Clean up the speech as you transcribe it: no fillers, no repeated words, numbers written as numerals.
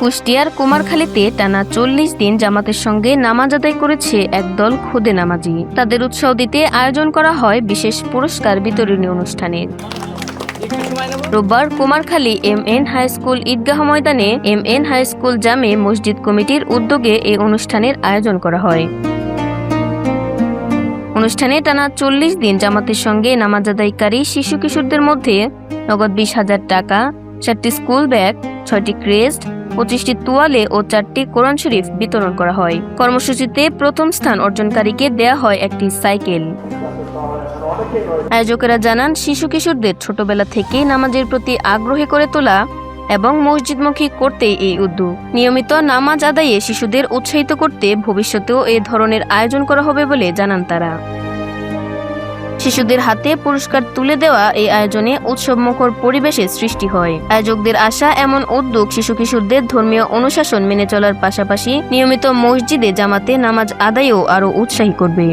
কুষ্টিয়ার কুমারখালীতে টানা ৪০ দিন জামাতের সঙ্গে নামাজ আদায় করেছে একদল খুদে নামাজি। তাদের উৎসাহ দিতে আয়োজন করা হয় বিশেষ পুরস্কার বিতরণী অনুষ্ঠানের। রোববার কুমারখালী MN হাই স্কুল ঈদগাহ ময়দানে MN হাই স্কুল জামে মসজিদ কমিটির উদ্যোগে এই অনুষ্ঠানের আয়োজন করা হয়। অনুষ্ঠানে টানা ৪০ দিন জামাতের সঙ্গে নামাজ আদায়কারী শিশু কিশোরদের মধ্যে নগদ ২০,০০০ টাকা, ৪টি স্কুল ব্যাগ, 6টি ক্রেস্ট, 25টি তোয়ালে ও 4টি কোরআন শরীফ বিতরণ করা হয়। কর্মসূচিতে প্রথম স্থান অর্জনকারীকে দেয়া হয় একটি সাইকেল। আয়োজকেরা জানান, শিশু কিশোরদের ছোটবেলা থেকেই নামাজের প্রতি আগ্রহী করে তোলা এবং মসজিদমুখী করতে এই উদ্যোগ। নিয়মিত নামাজ আদায়ে শিশুদের উৎসাহিত করতে ভবিষ্যতেও এ ধরনের আয়োজন করা হবে বলে জানান তারা। শিশুদের হাতে পুরস্কার তুলে দেওয়া এই আয়োজনে উৎসবমুখর পরিবেশের সৃষ্টি হয়। আয়োজকদের আশা, এমন উদ্যোগ শিশু কিশোরদের ধর্মীয় অনুশাসন মেনে চলার পাশাপাশি নিয়মিত মসজিদে জামাতে নামাজ আদায়েও আরও উৎসাহী করবে।